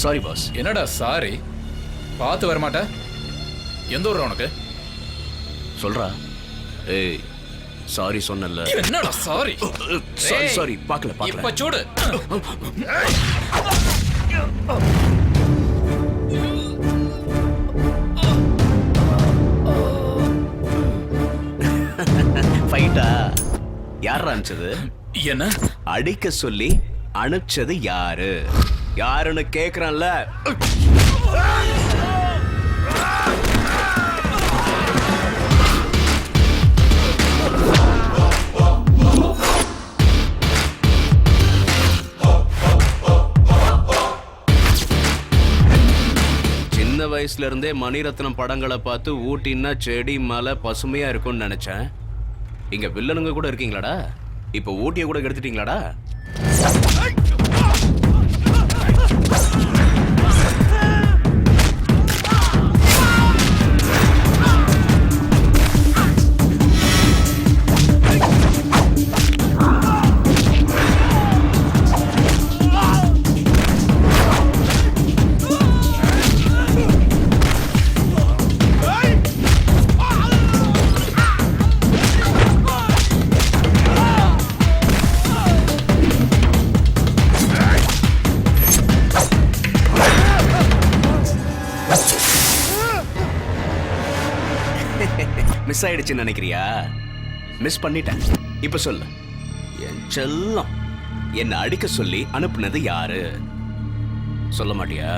Sorry boss. என்னடா sorry? பார்த்து வரமாட்ட? எந்த ஊர் உனக்கு? சொல்றா. ஏய் சாரி சொன்னல. என்னடா சாரி? சாரி சாரி பார்க்கல. இப்ப சூடு. ஃபைட்டா யார் அனுப்பிச்சது? என்ன அடிக்க சொல்லி அனுப்பிச்சது யாரு? யாருன்னு கேக்குறான்ல. சின்ன வயசுல இருந்தே மணிரத்னம் படங்களை பார்த்து ஊட்டின்னா செடி மலை பசுமையா இருக்கும்னு நினைச்சேன். இங்க வில்லனுங்க கூட இருக்கீங்களாடா? இப்ப ஊட்டிய கூட எடுத்துட்டீங்களாடா? மிஸ் ஆயிடுச்சுன்னு நினைக்கிறியா? மிஸ் பண்ணிட்டேன். இப்ப சொல்லு, என் செல்லம் என்ன அடிக்க சொல்லி அனுப்புனது யாரு? சொல்ல மாட்டியா?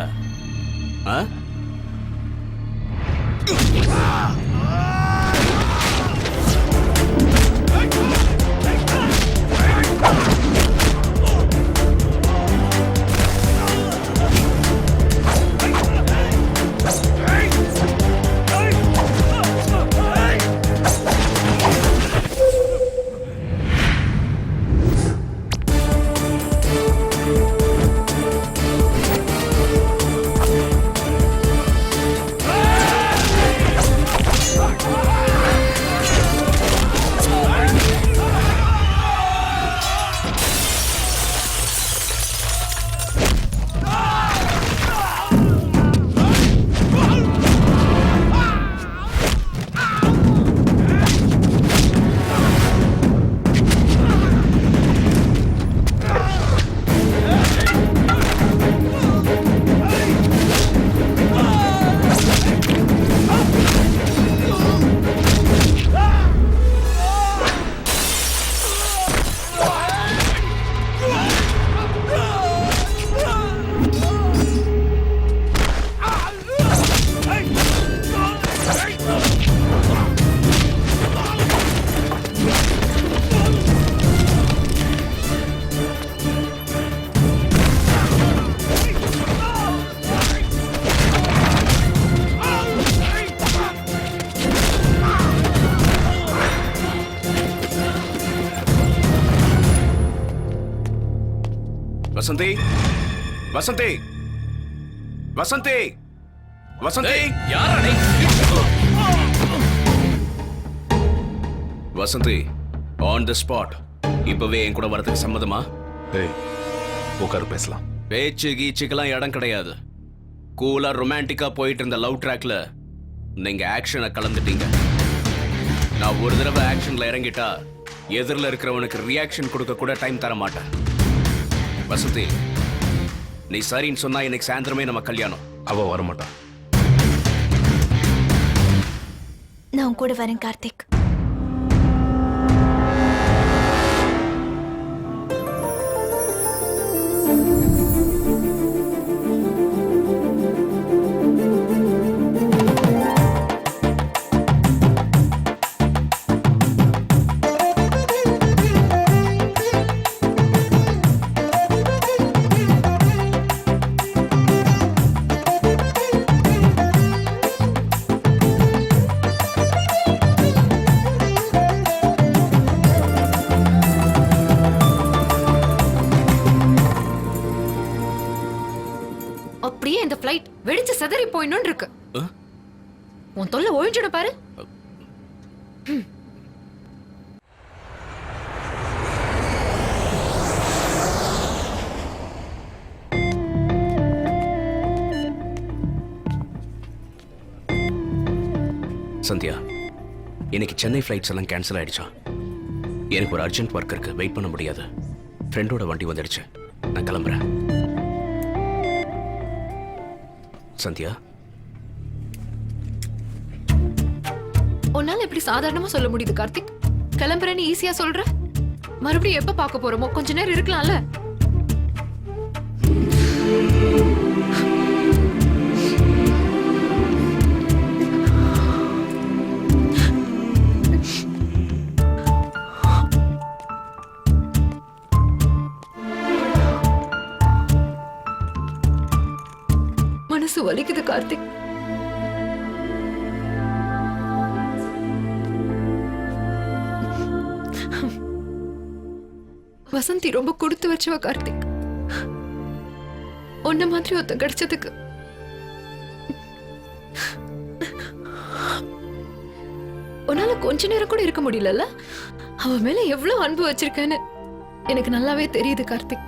வசந்தி, வசந்தி, வசந்தி, வசந்தி, யாரடே? Vasanthi, on the spot. இப்பவே என் கூட வரதுக்கு சம்மதமா? ஏய், உட்காரு பேசலாம். பேச்சு கீச்சுக்கெல்லாம் இடம் கிடையாது. கூலா ரொமான்டிக்கா போயிட்டு இருந்த லவ் ட்ராக்ல நீங்க ஆக்ஷனை கலந்துட்டீங்க. நான் ஒரு தடவை ஆக்ஷன்ல இறங்கிட்டா எதிரில் இருக்கிறவனுக்கு ரியாக்ஷன் கொடுக்க கூட டைம் தர மாட்டேன். வசந்தி, நீ சரின்னு சொன்னா இன்னைக்கு சாயந்தரமே நம்ம கல்யாணம். அவ வரமாட்டான். நான் கூட வரேன் கார்த்திக். இந்த ஃளைட் வெடிச்சு சிதறி போயிடணும் இருக்கு. உன் தொல்லை ஒழிஞ்சிட பாரு. சந்தியா, இன்னைக்கு சென்னை ஃப்ளைட்ஸ் எல்லாம் கேன்சல் ஆயிடுச்சா? எனக்கு ஒரு அர்ஜென்ட் ஒர்க் இருக்கு, வெயிட் பண்ண முடியாது. ஃப்ரெண்டோட வண்டி வந்துடுச்சு, நான் கிளம்புறேன். சந்தியா, உன்னால எப்படி சாதாரணமா சொல்ல முடியுது கார்த்திக்? கிளம்புறேன்னு ஈஸியா சொல்ற. மறுபடியும் எப்ப பார்க்க போறோமோ? கொஞ்ச நேரம் இருக்கலாம்ல. மனசு வலிக்குது கார்த்திக். வசந்தி ரொம்ப கொடுத்து வச்சவ கார்த்திக். உன்ன மாதிரி ஒருத்தன் கிடைச்சதுக்கு உன்னால கொஞ்ச நேரம் கூட இருக்க முடியலல்ல? அவ மேல எவ்வளவு அன்பு வச்சிருக்கேன்னு எனக்கு நல்லாவே தெரியுது கார்த்திக்.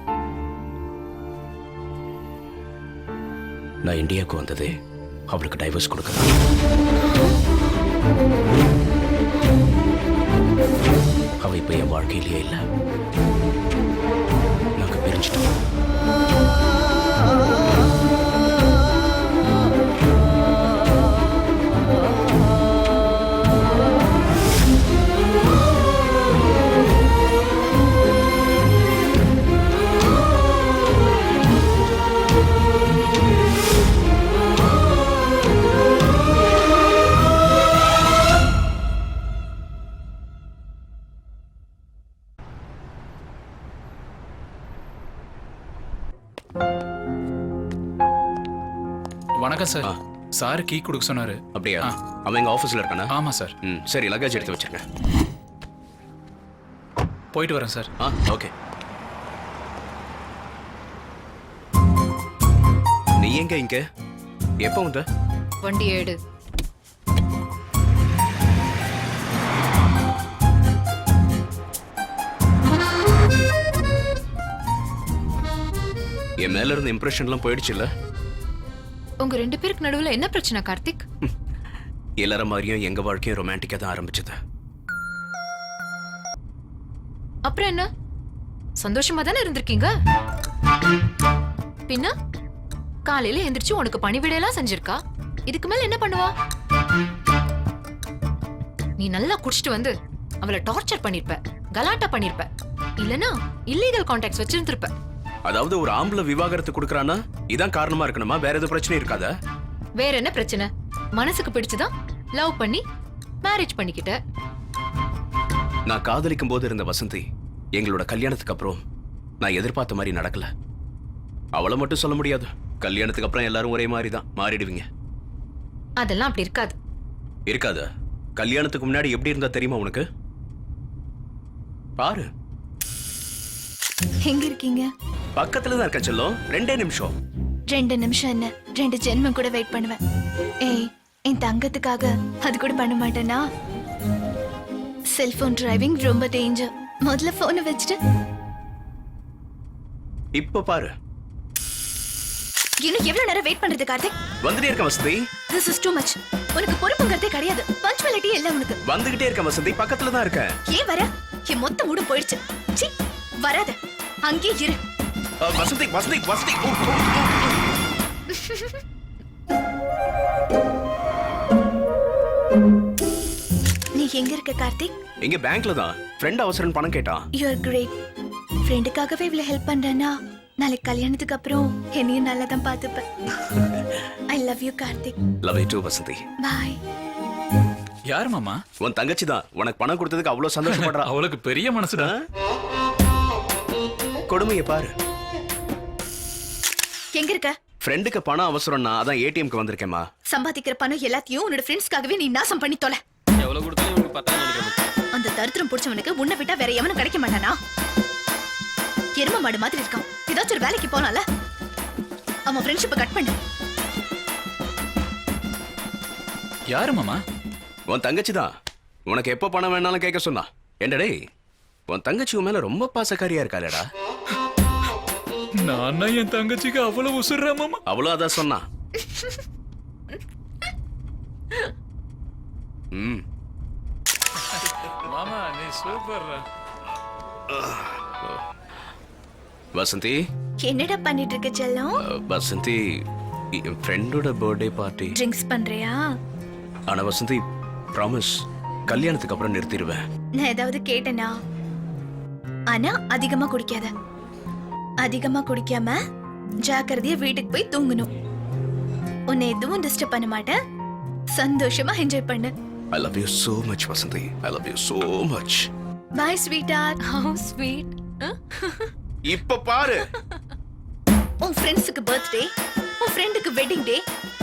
நான் இந்தியாவுக்கு வந்ததே அவளுக்கு டைவர்ஸ் கொடுக்க. அவ இப்ப என் வாழ்க்கையிலேயே இல்ல. நாங்க பிரிஞ்சிட்டோம். வணக்கம் சார். சார் கீ கொடுக்க சொன்னாரு. அப்படியா? ஆ. அவன் எங்க ஆபீஸ்ல இருக்கானா? ஆமா சார். சரி, லக்கேஜ் எடுத்து வச்சிருங்க. போயிட்டு வரேன் சார். ஓகே. நீ எங்க இங்க? எப்போ வந்த? வண்டி ஏடு. என் மேல இருந்த இம்ப்ரெஷன்லாம் போயிடுச்சுல்ல? உங்க ரெண்டு பேருக்கு நடுவுல என்ன பிரச்சனை கார்த்திக்? எல்லாரும் மாதிரியும் எங்க வாழ்க்கையும் ரொமான்டிக்கா தான் ஆரம்பிச்சது. அப்புறம் என்ன? சந்தோஷமா தானே இருந்திருக்கீங்க? பின்ன காலையில எந்திரிச்சு உனக்கு பணிவிடையெல்லாம் செஞ்சிருக்கா. இதுக்கு மேல என்ன பண்ணுவா? நீ நல்லா குடிச்சிட்டு வந்து அவளை டார்ச்சர் பண்ணிருப்ப, கலாட்டா பண்ணிருப்ப, இல்லனா இல்லீகல் கான்டாக்ட்ஸ் வச்சிருந்திருப்ப. அதாவது ஒரு ஆம்பளை விவாகரத்து கொடுக்கறானா இதான் காரணமா இருக்கணுமா? வேற எதுவும் பிரச்சனை இருக்காதா? வேற என்ன பிரச்சனை? மனசுக்கு பிடிச்சதா லவ் பண்ணி மேரேஜ் பண்ணிக்கிட்ட. நான் காதலிக்கும் போது இருந்த வசந்தி எங்களோட கல்யாணத்துக்கு அப்புறம் நான் எதிர்பார்த்த மாதிரி நடக்கல. அவளை மட்டும் சொல்ல முடியாது. கல்யாணத்துக்கு அப்புறம் எல்லாரும் ஒரே மாதிரி தான் மாறிடுவீங்க. அதெல்லாம் அப்படி இருக்காது. இருக்காதா? கல்யாணத்துக்கு முன்னாடி எப்படி இருந்தா தெரியுமா உனக்கு? பாரு. எங்க இருக்கீங்க? பக்கத்துல தான் இருக்க செல்லம். 2 நிமிஷம். 2 நிமிஷம் என்ன, 2 ஜென்மம் கூட வெயிட் பண்ணுவேன். ஏய், என் தங்கத்துக்காக அது கூட பண்ண மாட்டேனா? செல்போன் டிரைவிங் ரொம்ப டேஞ்சர். முதல்ல போனை வச்சுட்டு. இப்ப பாரு. இன்னும் எவ்வளவு நேரம் வெயிட் பண்றது கார்த்திக்? வந்துட்டே இருக்க Vasanthi. This is too much. உனக்கு பொறுப்புங்கிறதே கிடையாது. பஞ்சுவாலிட்டி இல்ல உனக்கு. வந்துகிட்டே இருக்க வசந்தி, பக்கத்துல தான் இருக்க. ஏன் வர? என் மொத்த மூடு போயிடுச்சு. சீ, வராத. அங்கே இரு. வசந்தி வசந்தி வசந்தி. நீ எங்க இருக்க கார்த்திக்? இங்க பேங்க்ல தான். ஃப்ரெண்ட் அவசரம் பணம் கேட்டான். You are great. ஃப்ரெண்டுக்காகவே இவ்வளவு ஹெல்ப் பண்றேன்னா நாளைக்கு கல்யாணத்துக்கு அப்புறம் என்னையும் நல்லா தான் பார்த்துப்பேன். I love you Karthik. Love you too Vasanthi. Bye. யார் மாமா? உன் தங்கச்சி தான். உனக்கு பணம் கொடுத்ததுக்கு அவ்வளவு சந்தோஷப்படுறா. அவளுக்கு பெரிய மனசுடா. கொடுமையை பாரு. எங்க இருக்க? ஃப்ரெண்டுக்கு பணம் அவசரம்னா அதான் ஏடிஎம்க்கு வந்திருக்கேம்மா. சம்பாதிக்கிற பணம் எல்லாத்தையும் உன்னோட ஃப்ரெண்ட்ஸ்க்காகவே நீ நாசம் பண்ணி தொலை. எவ்வளவு கொடுத்தாலும் இவனுக்கு பத்தாது நினைக்கிறேன். அந்த தரித்திரம் பிடிச்சவனுக்கு உன்னை விட்டா வேற எவனும் கிடைக்க மாட்டானா? எரும மாடு மாதிரி இருக்கான். ஏதாச்சும் ஒரு வேலைக்கு போனால அவன் ஃப்ரெண்ட்ஷிப்பை கட் பண்ணு. யாரு மாமா? உன் தங்கச்சி தான். உனக்கு எப்போ பணம் வேணாலும் கேட்க சொன்னா. என்னடே, உன் தங்கச்சி உன் மேல ரொம்ப பாசக்காரியா இருக்காளேடா. நான் என் தங்கச்சிக்கு அவ்வளவு உசுர்றா மாமா. அவ்வளோ அதான் சொன்னா. ம் மாமா நீ சூப்பர். வசந்தி என்னடா பண்ணிட்டு இருக்க செல்லம்? வசந்தி என் ஃப்ரெண்டோட பர்த்டே பார்ட்டி. ட்ரிங்க்ஸ் பண்றியா? ஆனா வசந்தி ப்ராமிஸ் கல்யாணத்துக்கு அப்புறம் நிறுத்திடுவேன். நான் ஏதாவது கேட்டேனா? ஆனா அதிகமா குடிக்காத. அதிகமா குடிக்காம ஜாக்கிரதையா வீட்டுக்கு போய் தூங்கணும். உன்னை எதுவும் டிஸ்டர்ப் பண்ண மாட்டேன். சந்தோஷமா என்ஜாய் பண்ணு. I love you so much Vasanthi. I love you so much. Bye sweetheart. How sweet. இப்ப பாரு. உன் ஃப்ரெண்ட்ஸுக்கு பர்த்டே, உன் ஃப்ரெண்டுக்கு வெட்டிங் டே,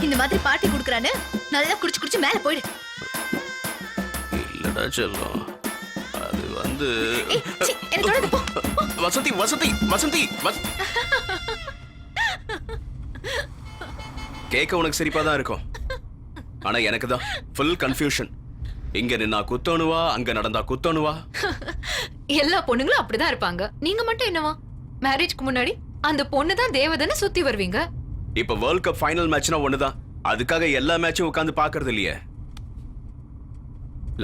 இந்த மாதிரி பார்ட்டி கொடுக்கறானே நல்லா குடிச்சு குடிச்சு மேல போயிடு. இல்லடா செல்லம், அது வந்து ஏய், சீ, என்ன தொடாத போ. வசந்தி வசந்தி வசந்தி கேட்க உனக்கு சிரிப்பா தான் இருக்கும். ஆனா எனக்கு தான் ஃபுல் கன்ஃபியூஷன். இங்க நின்னா குத்தணுவா, அங்க நடந்தா குத்தணுவா? எல்லா பொண்ணுங்களும் அப்படிதான் இருப்பாங்க. நீங்க மட்டும் என்னவா? மேரேஜ்க்கு முன்னாடி அந்த பொண்ணு தான் தேவதைன்னு சுத்தி வருவீங்க. இப்ப வேர்ல்ட் கப் ஃபைனல் மேட்ச்னா ஒண்ணுதான். அதுக்காக எல்லா மேட்சும் உட்கார்ந்து பாக்குறது இல்லையே.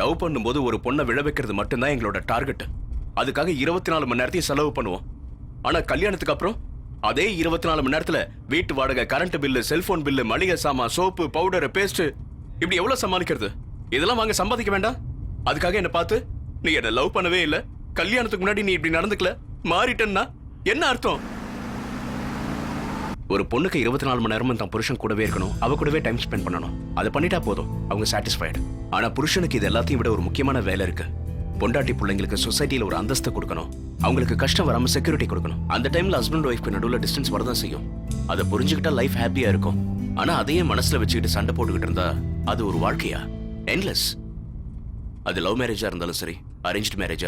லவ் பண்ணும்போது ஒரு பொண்ணை விழ வைக்கிறது மட்டும்தான் எங்களோட டார்கெட். அதுக்காக 24 மணி நேரத்தையும் செலவு பண்ணுவோம். ஆனா கல்யாணத்துக்கு அப்புறம் அதே 24 மணி நேரத்துல வீட்டு வாடகை, கரண்ட் பில்லு, செல்போன் பில்லு, மளிகை சாமான், சோப்பு, பவுடர், பேஸ்ட், இப்படி எவ்வளவு சமாளிக்கிறது? இதெல்லாம் வாங்க சம்பாதிக்க வேண்டாம்? அதுக்காக என்ன பார்த்து நீ என்ன லவ் பண்ணவே இல்ல, கல்யாணத்துக்கு முன்னாடி நீ இப்படி நடந்துக்கல, மாறிட்டேன்னா என்ன அர்த்தம்? ஒரு பொண்ணுக்கு 24 மணி நேரமும் தான் புருஷன் கூடவே இருக்கணும், அவ கூடவே டைம் ஸ்பெண்ட் பண்ணணும். அதை பண்ணிட்டா போதும், அவங்க சாட்டிஸ்ஃபைடு. ஆனா புருஷனுக்கு இது எல்லாத்தையும் விட ஒரு முக்கியமான வேலை இருக்கு. பொண்டாட்டி பிள்ளைங்களுக்கு சொசைட்டில ஒரு அந்தஸ்து கொடுக்கணும், அவங்களுக்கு கஷ்டம் வராம செக்யூரிட்டி கொடுக்கணும். அந்த டைம்ல ஹஸ்பண்ட் ஒய்ஃப்க்கு நடுவில் டிஸ்டன்ஸ் வரதான் செய்யும். அதை புரிஞ்சுக்கிட்டா லைஃப் ஹாப்பியா இருக்கும். ஆனா அதையே மனசுல வச்சுக்கிட்டு சண்டை போட்டுக்கிட்டு இருந்தா அது ஒரு வாழ்க்கையா? என்லெஸ். அது லவ் மேரேஜா இருந்தாலும் சரி, அரேஞ்ச்டு மேரேஜா